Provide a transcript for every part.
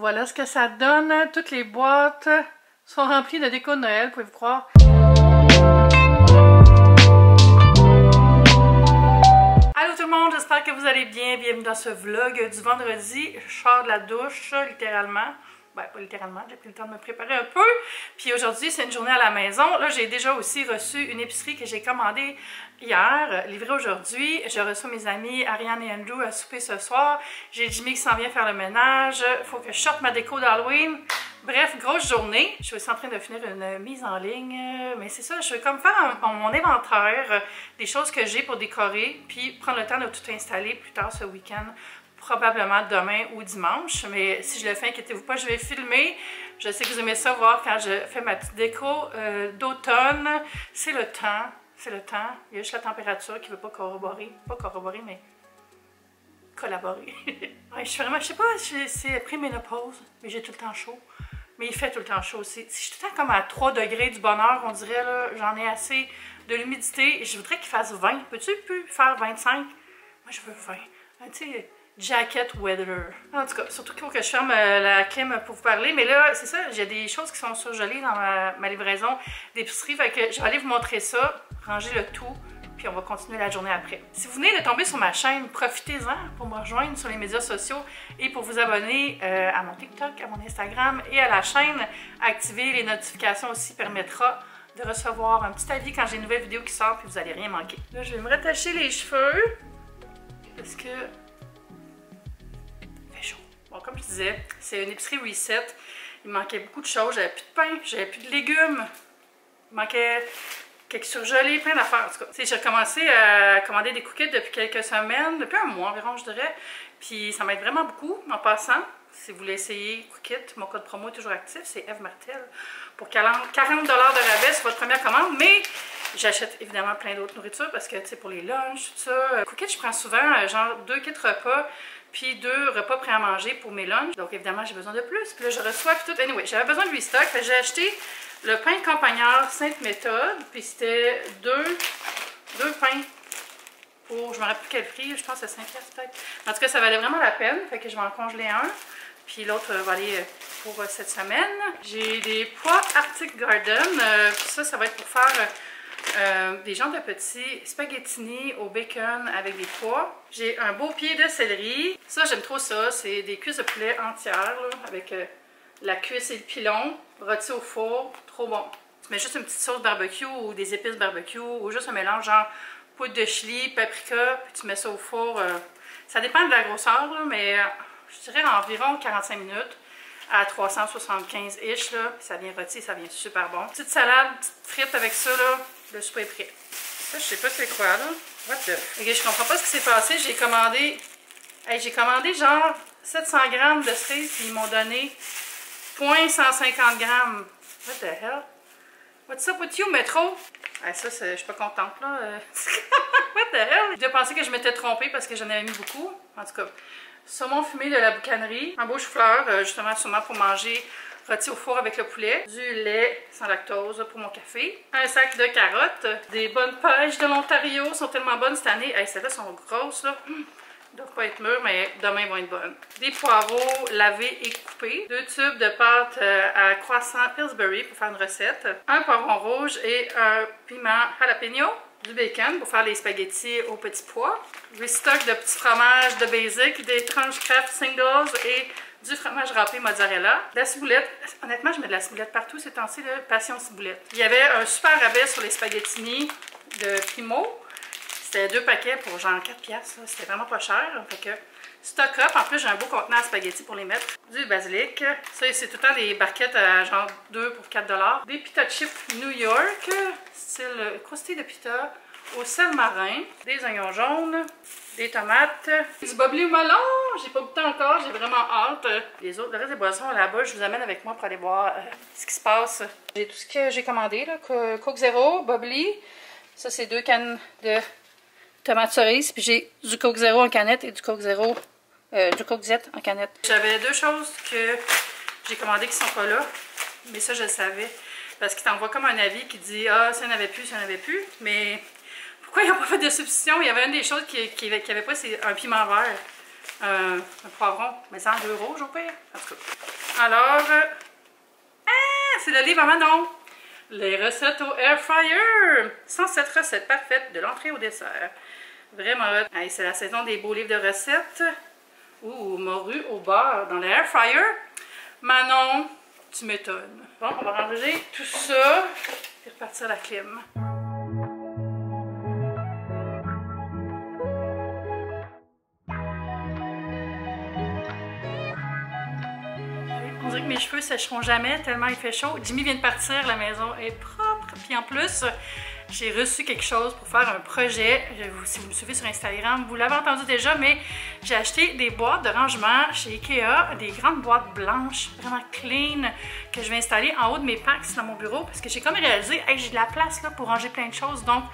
Voilà ce que ça donne. Toutes les boîtes sont remplies de déco de Noël, pouvez-vous croire? Allô tout le monde, j'espère que vous allez bien. Bienvenue dans ce vlog du vendredi. Je sors de la douche, littéralement. Ben, pas littéralement, j'ai pris le temps de me préparer un peu. Puis aujourd'hui, c'est une journée à la maison. Là, j'ai déjà aussi reçu une épicerie que j'ai commandée hier, livrée aujourd'hui. J'ai reçu mes amis Ariane et Andrew à souper ce soir. J'ai Jimmy qui s'en vient faire le ménage. Il faut que je sorte ma déco d'Halloween. Bref, grosse journée. Je suis aussi en train de finir une mise en ligne. Mais c'est ça, je vais comme faire mon inventaire des choses que j'ai pour décorer. Puis prendre le temps de tout installer plus tard ce week-end. Probablement demain ou dimanche, mais si je le fais, inquiétez-vous pas, je vais filmer. Je sais que vous aimez ça voir quand je fais ma petite déco d'automne. C'est le temps, c'est le temps. Il y a juste la température qui ne veut pas corroborer. Pas corroborer, mais collaborer. Ouais, je suis vraiment, je sais pas, c'est après ménopause, mais j'ai tout le temps chaud. Mais il fait tout le temps chaud aussi. Si je suis tout le temps comme à 3 degrés du bonheur, on dirait, là, j'en ai assez de l'humidité. Je voudrais qu'il fasse 20. Peux-tu plus faire 25? Moi, je veux 20. Tu sais, jacket weather. En tout cas, surtout qu'il faut que je ferme la clim pour vous parler. Mais là, c'est ça, j'ai des choses qui sont surgelées dans ma livraison d'épicerie. Fait que je vais aller vous montrer ça, ranger le tout, puis on va continuer la journée après. Si vous venez de tomber sur ma chaîne, profitez-en pour me rejoindre sur les médias sociaux et pour vous abonner à mon TikTok, à mon Instagram et à la chaîne. Activer les notifications aussi permettra de recevoir un petit avis quand j'ai une nouvelle vidéo qui sort, puis vous n'allez rien manquer. Là, je vais me rattacher les cheveux parce que bon, comme je disais, c'est une épicerie Reset. Il manquait beaucoup de choses. J'avais plus de pain, j'avais plus de légumes. Il manquait quelques surgelés, plein d'affaires. En tout cas, j'ai recommencé à commander des cookies depuis quelques semaines, depuis un mois environ, je dirais. Puis ça m'aide vraiment beaucoup. En passant, si vous voulez essayer Cookit, mon code promo est toujours actif, c'est Eve Martel. Pour 40 $ de rabais sur votre première commande. Mais j'achète évidemment plein d'autres nourritures parce que, tu sais, pour les lunchs, tout ça. Cookit, je prends souvent genre 2 kits repas. Puis 2 repas prêts à manger pour mes lunchs. Donc évidemment, j'ai besoin de plus. Puis là, je reçois puis tout. Anyway, j'avais besoin de restock. Fait que j'ai acheté le pain campagnard Sainte Méthode. Puis c'était deux pains pour, je me rappelle plus quel prix, je pense que c'est 5 $ peut-être. En tout cas, ça valait vraiment la peine. Fait que je vais en congeler un. Puis l'autre va aller pour cette semaine. J'ai des pois Arctic Garden. Puis ça va être pour faire des genres de petits spaghettini au bacon avec des pois. J'ai un beau pied de céleri. Ça, j'aime trop ça. C'est des cuisses de poulet entières là, avec la cuisse et le pilon rôti au four. Trop bon. Tu mets juste une petite sauce barbecue ou des épices barbecue ou juste un mélange genre poudre de chili, paprika, puis tu mets ça au four. Ça dépend de la grosseur, là, mais je dirais environ 45 minutes à 375-ish, là, puis ça vient rôti, ça vient super bon. Petite salade, petite frite avec ça, là, le souper est prêt. Ça, je sais pas c'est quoi, là. What the... Ok, je comprends pas ce qui s'est passé, j'ai commandé genre 700 g de cerises, puis ils m'ont donné 0.150 g. What the hell? What's up with you, Metro? Ah, ça, je suis pas contente, là. What the hell? J'ai pensé que je m'étais trompée parce que j'en avais mis beaucoup. En tout cas, saumon fumé de la boucanerie, un beau chou-fleur, justement, sûrement pour manger rôti au four avec le poulet, du lait sans lactose pour mon café, un sac de carottes, des bonnes pêches de l'Ontario, sont tellement bonnes cette année. Hey, celles-là sont grosses, là. Ils doivent pas être mûres, mais demain ils vont être bonnes. Des poireaux lavés et coupés, 2 tubes de pâte à croissant Pillsbury pour faire une recette, un poivron rouge et un piment jalapeno, du bacon pour faire les spaghettis aux petits pois, restock de petits fromages de basic, des tranches Kraft singles et du fromage râpé mozzarella, de la ciboulette. Honnêtement, je mets de la ciboulette partout ces temps-ci, passion ciboulette. Il y avait un super rabais sur les spaghettini de Primo. C'était 2 paquets pour genre 4 $. C'était vraiment pas cher. Fait que stock up. En plus, j'ai un beau contenant à spaghettis pour les mettre. Du basilic. Ça, c'est tout le temps des barquettes à genre 2 pour 4 $. Des pita chips New York, style croustilles de pita au sel marin. Des oignons jaunes. Des tomates. Du bubbly au melon. J'ai pas goûté encore. J'ai vraiment hâte. Le reste des boissons là-bas, je vous amène avec moi pour aller voir ce qui se passe. J'ai tout ce que j'ai commandé. Là. Coke Zero, bubbly. Ça, c'est 2 cannes de tomates cerises, puis j'ai du Coke Zero en canette et du Coke Zero, du Coke Z en canette. J'avais 2 choses que j'ai commandées qui sont pas là, mais ça je le savais, parce qu'il t'envoie comme un avis qui dit « Ah, ça n'avait plus, ça n'avait plus », mais pourquoi ils n'ont pas fait de substitution? Il y avait une des choses qui avait pas, c'est un piment vert, un poivron, mais c'est en 2 € au pire. En tout cas, Alors, c'est le livre à Manon. Les recettes au air fryer. 107 recettes parfaites de l'entrée au dessert. Vraiment hot. Hey, c'est la saison des beaux livres de recettes. Ouh, morue au beurre dans l'air fryer. Manon, tu m'étonnes. Bon, on va ranger tout ça et repartir la clim. On dirait que mes cheveux sécheront jamais tellement il fait chaud. Jimmy vient de partir, la maison est propre. Puis en plus, j'ai reçu quelque chose pour faire un projet. Si vous me suivez sur Instagram, vous l'avez entendu déjà, mais j'ai acheté des boîtes de rangement chez Ikea, des grandes boîtes blanches, vraiment clean, que je vais installer en haut de mes packs dans mon bureau parce que j'ai comme réalisé, hey, j'ai de la place là, pour ranger plein de choses. Donc,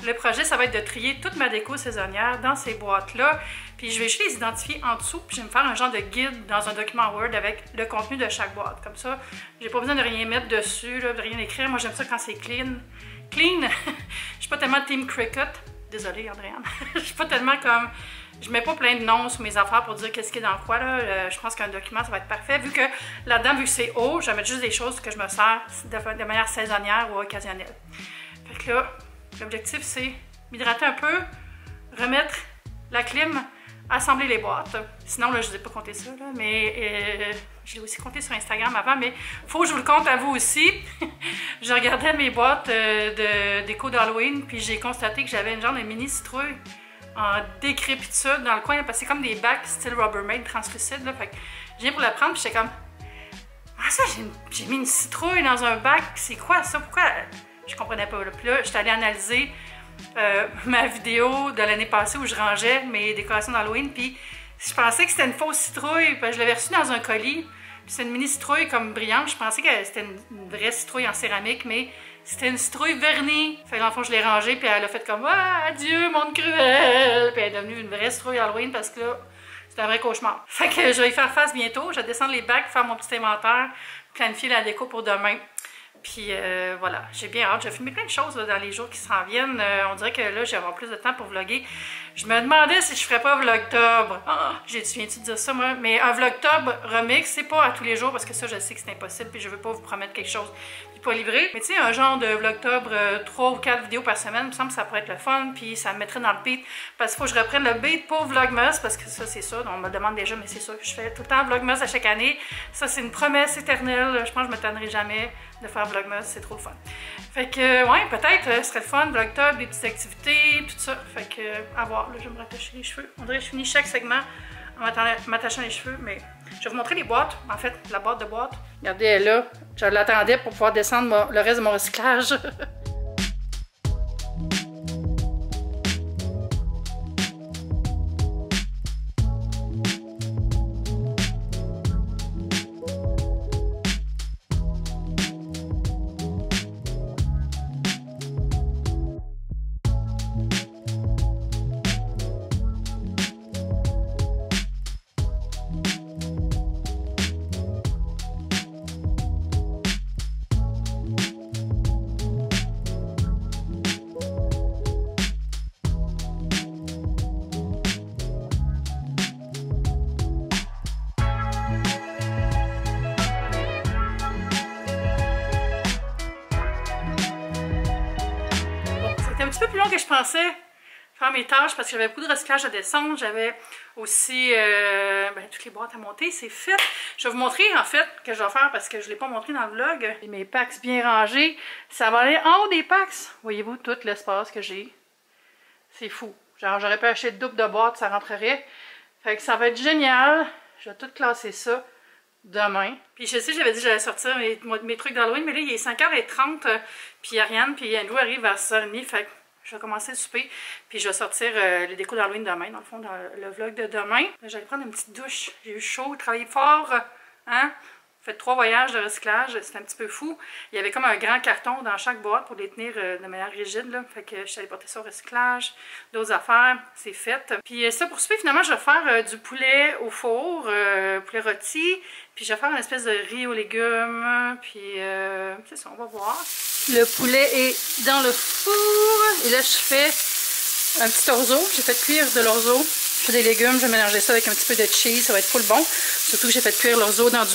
le projet, ça va être de trier toute ma déco saisonnière dans ces boîtes-là. Puis je vais juste les identifier en dessous, puis je vais me faire un genre de guide dans un document Word avec le contenu de chaque boîte. Comme ça, j'ai pas besoin de rien mettre dessus, là, de rien écrire. Moi, j'aime ça quand c'est clean. Clean! Je suis pas tellement Team Cricut. Désolée, Andréane. Je suis pas tellement comme... Je mets pas plein de noms sur mes affaires pour dire qu'est-ce qui est dans quoi, là. Je pense qu'un document, ça va être parfait. Vu que là-dedans, vu que c'est haut, je vais mettre juste des choses que je me sers de manière saisonnière ou occasionnelle. Fait que là, l'objectif, c'est m'hydrater un peu, remettre la clim, assembler les boîtes. Sinon, là, je ne vous ai pas compté ça, là, mais je l'ai aussi compté sur Instagram avant, mais il faut que je vous le compte à vous aussi. Je regardais mes boîtes de déco d'Halloween, puis j'ai constaté que j'avais une genre de mini citrouille en décrépitude dans le coin, parce que c'est comme des bacs style Rubbermaid translucide, là. Fait que je viens pour la prendre, puis j'étais comme... Ah ça, j'ai mis une citrouille dans un bac, c'est quoi ça? Pourquoi? Je comprenais pas, là. Puis là, j'étais allée analyser ma vidéo de l'année passée où je rangeais mes décorations d'Halloween, puis je pensais que c'était une fausse citrouille, puis je l'avais reçue dans un colis, puis c'est une mini citrouille comme brillante, je pensais que c'était une vraie citrouille en céramique, mais c'était une citrouille vernie. Fait que dans le fond, je l'ai rangée, puis elle a fait comme « Ah, adieu, monde cruel! » Puis elle est devenue une vraie citrouille Halloween parce que là, c'est un vrai cauchemar. Fait que je vais y faire face bientôt, je vais descendre les bacs, faire mon petit inventaire, planifier la déco pour demain. Puis voilà, j'ai bien hâte. J'ai filmé plein de choses là, dans les jours qui s'en viennent. On dirait que là, j'ai avoir plus de temps pour vlogger. Je me demandais si je ferais pas Vlogtober. Viens-tu de dire ça, moi? Mais un Vlogtober remix, c'est pas à tous les jours parce que ça, je sais que c'est impossible. Puis je veux pas vous promettre quelque chose puis pas livrer. Mais tu sais, un genre de Vlogtober, 3 ou 4 vidéos par semaine, il me semble que ça pourrait être le fun. Puis ça me mettrait dans le beat. Parce qu'il faut que je reprenne le beat pour Vlogmas. Parce que ça, c'est ça. On me demande déjà, mais c'est ça que je fais tout le temps Vlogmas à chaque année. Ça, c'est une promesse éternelle. Je pense que je me tannerai jamais de faire Vlogmas, c'est trop le fun. Fait que, ouais, peut-être, ce serait le fun, Vlogtober, des petites activités, tout ça. Fait que, à voir, là, je vais me rattacher les cheveux. On dirait que je finis chaque segment en m'attachant les cheveux, mais je vais vous montrer les boîtes, en fait, la boîte de boîtes. Regardez, elle est là. Je l'attendais pour pouvoir descendre le reste de mon recyclage. Un petit peu plus long que je pensais faire mes tâches parce que j'avais beaucoup de recyclage à descendre. J'avais aussi toutes les boîtes à monter, c'est fait. Je vais vous montrer en fait ce que je vais faire parce que je ne l'ai pas montré dans le vlog. Mes packs bien rangés. Ça va aller en haut des packs. Voyez-vous tout l'espace que j'ai. C'est fou. Genre j'aurais pu acheter double de boîtes, ça rentrerait. Fait que ça va être génial. Je vais tout classer ça demain. Puis je sais, j'avais dit que j'allais sortir mes trucs d'Halloween, mais là il est 5h30, puis Ariane, puis Andrew arrive à 6h30, fait que je vais commencer le souper, puis je vais sortir les décos d'Halloween demain, dans le fond, dans le vlog de demain. J'allais prendre une petite douche, j'ai eu chaud, travaillé fort, hein? Fait 3 voyages de recyclage, c'était un petit peu fou. Il y avait comme un grand carton dans chaque boîte pour les tenir de manière rigide, là. Fait que je suis allée porter ça au recyclage, d'autres affaires, c'est fait. Puis ça, pour souper, finalement, je vais faire du poulet au four, poulet rôti, puis je vais faire une espèce de riz aux légumes, puis c'est ça, on va voir. Le poulet est dans le four, et là, je fais un petit orzo. J'ai fait cuire de l'orzo. Je fais des légumes, je vais mélanger ça avec un petit peu de cheese, ça va être full bon. Surtout que j'ai fait cuire l'orzo dans du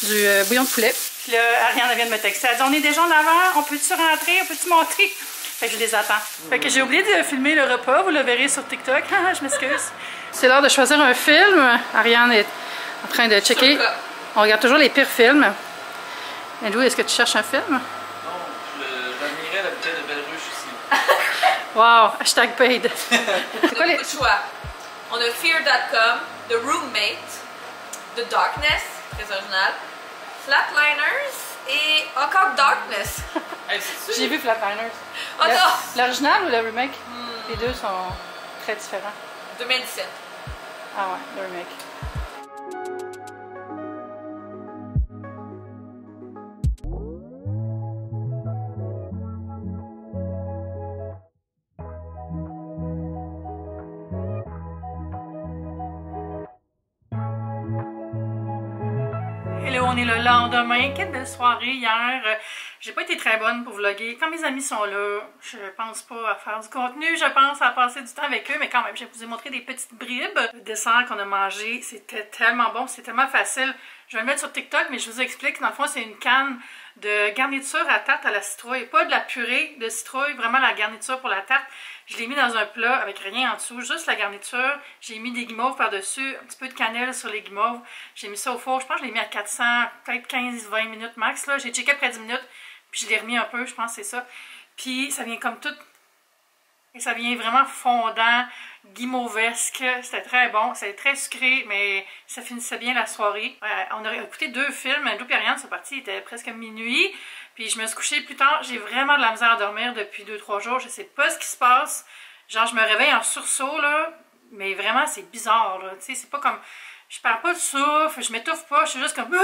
du bouillon de poulet. Puis là, Ariane vient de me texter. Elle dit, on est déjà en avant, on peut-tu rentrer, on peut-tu monter? Fait que je les attends. Fait que j'ai oublié de filmer le repas, vous le verrez sur TikTok. Je m'excuse. C'est l'heure de choisir un film. Ariane est en train de checker. On regarde toujours les pires films. Andrew, est-ce que tu cherches un film? Non, j'admirais l'habitat de Belle-Ruche aussi. Wow, hashtag paid. C'est quoi les choix? On a Fear.com, The Roommate, The Darkness, très original, Flatliners et encore Darkness. Hey, j'ai vu Flatliners. Oh non! L'original ou le remake? Les deux sont très différents. 2017. Ah ouais, le remake. Hello, on est le lendemain. Quelle belle soirée hier. J'ai pas été très bonne pour vlogger. Quand mes amis sont là, je pense pas à faire du contenu, je pense à passer du temps avec eux, mais quand même, je vous ai montré des petites bribes. Le dessert qu'on a mangé, c'était tellement bon, c'est tellement facile. Je vais le mettre sur TikTok, mais je vous explique. Dans le fond, c'est une canne de garniture à tarte à la citrouille. Pas de la purée de citrouille, vraiment la garniture pour la tarte. Je l'ai mis dans un plat avec rien en dessous, juste la garniture. J'ai mis des guimauves par-dessus, un petit peu de cannelle sur les guimauves. J'ai mis ça au four, je pense que je l'ai mis à 400, peut-être 15-20 minutes max. J'ai checké après 10 minutes, puis je l'ai remis un peu, je pense que c'est ça. Puis ça vient comme tout... Et ça vient vraiment fondant, guimauvesque. C'était très bon. C'était très sucré, mais ça finissait bien la soirée. On a écouté 2 films. Andrew et Ariane sont partis, il était presque minuit. Puis je me suis couchée plus tard. J'ai vraiment de la misère à dormir depuis 2-3 jours. Je sais pas ce qui se passe. Genre, je me réveille en sursaut, là. Mais vraiment, c'est bizarre, là. Tu sais, c'est pas comme... Je perds pas de souffle, je m'étouffe pas. Je suis juste comme...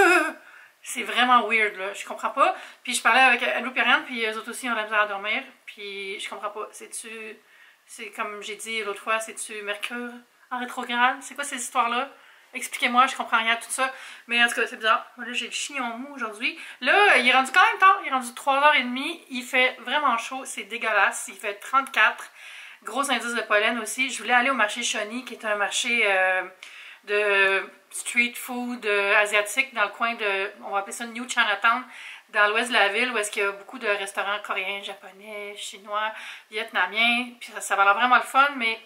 C'est vraiment weird, là. Je comprends pas. Puis je parlais avec Andrew et Ariane, puis eux autres aussi ont de la misère à dormir. Puis je comprends pas. C'est comme j'ai dit l'autre fois, c'est-tu Mercure en rétrograde? C'est quoi ces histoires-là? Expliquez-moi, je comprends rien à tout ça. Mais en tout cas, c'est bizarre. Là, j'ai le chignon mou aujourd'hui. Là, il est rendu quand même tard. Il est rendu 3h30. Il fait vraiment chaud. C'est dégueulasse. Il fait 34. Gros indice de pollen aussi. Je voulais aller au marché Shawnee, qui est un marché de street food asiatique dans le coin de, on va appeler ça New Chinatown, dans l'ouest de la ville, où est-ce qu'il y a beaucoup de restaurants coréens, japonais, chinois, vietnamiens. Puis ça va l'air vraiment le fun, mais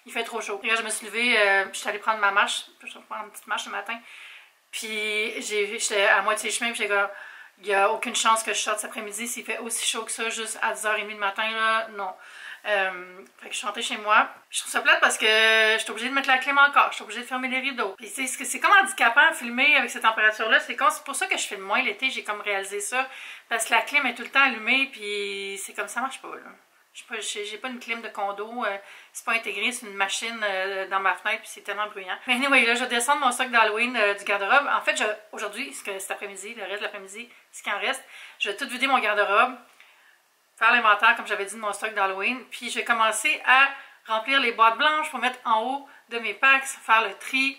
il fait trop chaud. Regarde, je me suis levée, je suis allée prendre ma marche, je vais prendre une petite marche ce matin. Puis j'étais à moitié chemin, puis j'étais comme, il n'y a aucune chance que je sorte cet après-midi s'il fait aussi chaud que ça, juste à 10h30 du matin, là, non. Fait que je suis rentrée chez moi. Je trouve ça plate parce que je suis obligée de mettre la clim encore, je suis obligée de fermer les rideaux. Puis c'est comme handicapant à filmer avec cette température-là. C'est pour ça que je filme moins l'été, j'ai comme réalisé ça. Parce que la clim est tout le temps allumée, puis c'est comme ça marche pas, là. J'ai pas une clim de condo, c'est pas intégré, c'est une machine dans ma fenêtre, puis c'est tellement bruyant. Mais anyway, là, je vais descendre mon stock d'Halloween du garde-robe. En fait, aujourd'hui, cet après-midi, le reste de l'après-midi, ce qui en reste, je vais tout vider mon garde-robe, faire l'inventaire, comme j'avais dit, de mon stock d'Halloween, puis je vais commencer à remplir les boîtes blanches pour mettre en haut de mes packs, faire le tri.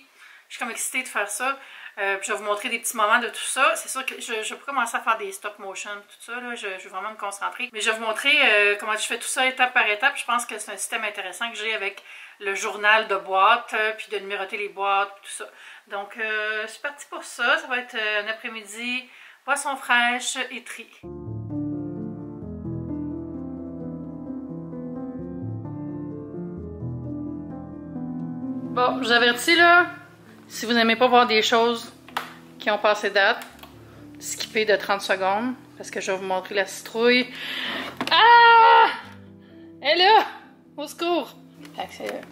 Je suis comme excitée de faire ça. Puis je vais vous montrer des petits moments de tout ça. C'est sûr que je vais commencer à faire des stop motion, tout ça. Là. Je vais vraiment me concentrer. Mais je vais vous montrer comment je fais tout ça étape par étape. Je pense que c'est un système intéressant que j'ai avec le journal de boîtes, puis de numéroter les boîtes, tout ça. Donc, je suis partie pour ça. Ça va être un après-midi, boisson fraîche et tri. Bon, je vous avertis là, si vous n'aimez pas voir des choses qui ont passé date, skippez de 30 secondes, parce que je vais vous montrer la citrouille. Ah! Elle est là! Au secours! C'est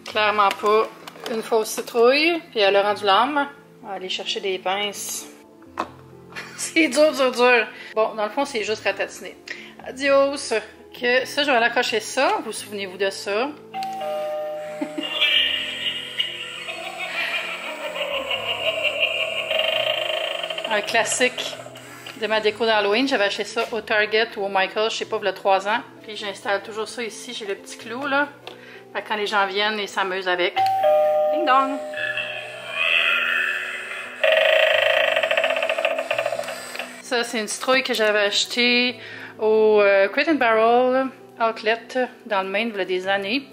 clairement pas une fausse citrouille, puis elle a rendu l'âme. On va aller chercher des pinces. C'est dur, dur, dur. Bon, dans le fond, c'est juste ratatiné. Adios! Que ça, je vais aller accrocher ça. Vous souvenez-vous de ça? Un classique de ma déco d'Halloween. J'avais acheté ça au Target ou au Michaels, je sais pas, il y a 3 ans. Puis j'installe toujours ça ici, j'ai le petit clou là. Fait que quand les gens viennent, ils s'amusent avec. Ding dong! Ça, c'est une citrouille que j'avais achetée au Crate & Barrel Outlet dans le Maine il y a des années.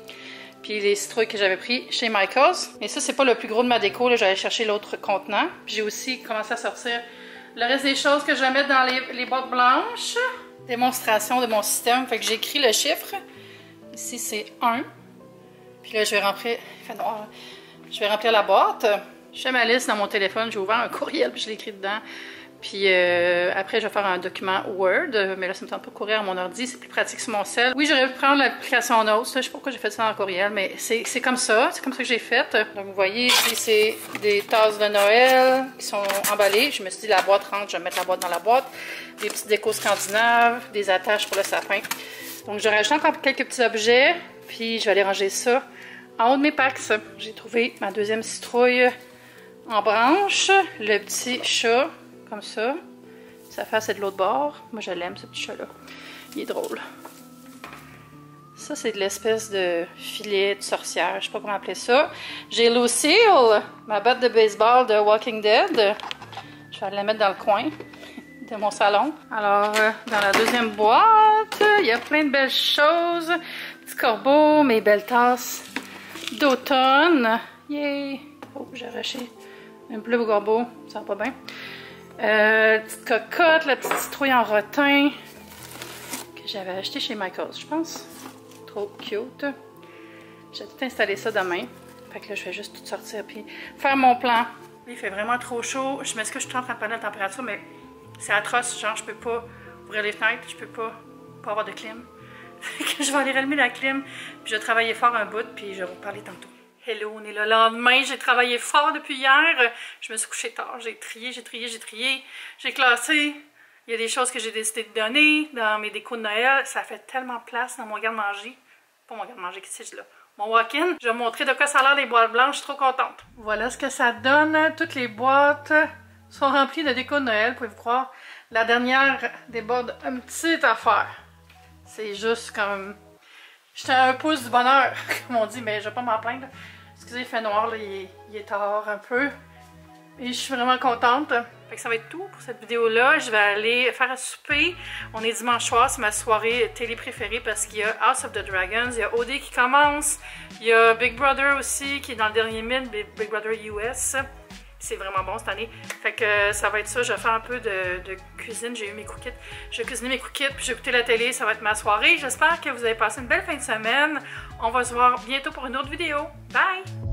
Puis les citrouilles que j'avais pris chez Michaels. Mais ça, c'est pas le plus gros de ma déco. J'allais chercher l'autre contenant. Puis j'ai aussi commencé à sortir le reste des choses que je vais mettre dans les boîtes blanches. Démonstration de mon système. Fait que j'ai écrit le chiffre. Ici, c'est 1. Puis là, je vais remplir... Il fait noir. Je vais remplir la boîte. Je fais ma liste dans mon téléphone. J'ai ouvert un courriel puis je l'ai écrit dedans. Puis après, je vais faire un document Word. Mais là, ça me tente pas de courir à mon ordi. C'est plus pratique sur mon cell. Oui, j'aurais pu prendre l'application Notes. Je sais pas pourquoi j'ai fait ça dans le courriel, mais c'est comme ça. C'est comme ça que j'ai fait. Donc, vous voyez, ici, c'est des tasses de Noël qui sont emballées. Je me suis dit, la boîte rentre, je vais mettre la boîte dans la boîte. Des petites décos scandinaves, des attaches pour le sapin. Donc, je rajoute encore quelques petits objets. Puis, je vais aller ranger ça en haut de mes packs. J'ai trouvé ma deuxième citrouille en branche. Le petit chat. Comme ça. Sa face est de l'autre bord. Moi, je l'aime, ce petit chat-là. Il est drôle. Ça, c'est de l'espèce de filet de sorcière. Je sais pas comment appeler ça. J'ai Lucille, ma batte de baseball de Walking Dead. Je vais la mettre dans le coin de mon salon. Alors, dans la deuxième boîte, il y a plein de belles choses. Petit corbeau, mes belles tasses d'automne. Yay! Oh, j'ai arraché un bleu corbeau. Ça va pas bien. Petite cocotte, la petite citrouille en rotin que j'avais acheté chez Michaels, je pense. Trop cute. J'ai tout installé ça demain. Fait que là, je vais juste tout sortir puis faire mon plan. Il fait vraiment trop chaud. Je m'excuse, je suis en train de parler de la température, mais c'est atroce. Genre, je peux pas ouvrir les fenêtres, je peux pas avoir de clim. Fait que je vais aller rallumer la clim, puis je vais travailler fort un bout, puis je vais vous parler tantôt. Hello, on est le lendemain, j'ai travaillé fort depuis hier, je me suis couchée tard, j'ai trié, j'ai classé, il y a des choses que j'ai décidé de donner dans mes décos de Noël, ça fait tellement de place dans mon garde-manger, pas mon garde-manger, qu'est-ce que c'est là, mon walk-in, je vais vous montrer de quoi ça a l'air les boîtes blanches, je suis trop contente. Voilà ce que ça donne, toutes les boîtes sont remplies de décos de Noël, pouvez-vous croire, la dernière déborde une petite affaire, c'est juste comme... J'étais à un pouce du bonheur, comme on dit, mais je vais pas m'en plaindre. Excusez, il fait noir, là, il est tard un peu. Et je suis vraiment contente. Fait que ça va être tout pour cette vidéo-là. Je vais aller faire un souper. On est dimanche soir, c'est ma soirée télé préférée parce qu'il y a House of the Dragons, il y a OD qui commence, il y a Big Brother aussi qui est dans le dernier minute, Big Brother US. C'est vraiment bon cette année. Fait que ça va être ça. Je vais faire un peu de cuisine. J'ai eu mes cookies. Je vais cuisiner mes cookies, puis je vais écouter la télé. Ça va être ma soirée. J'espère que vous avez passé une belle fin de semaine. On va se voir bientôt pour une autre vidéo. Bye!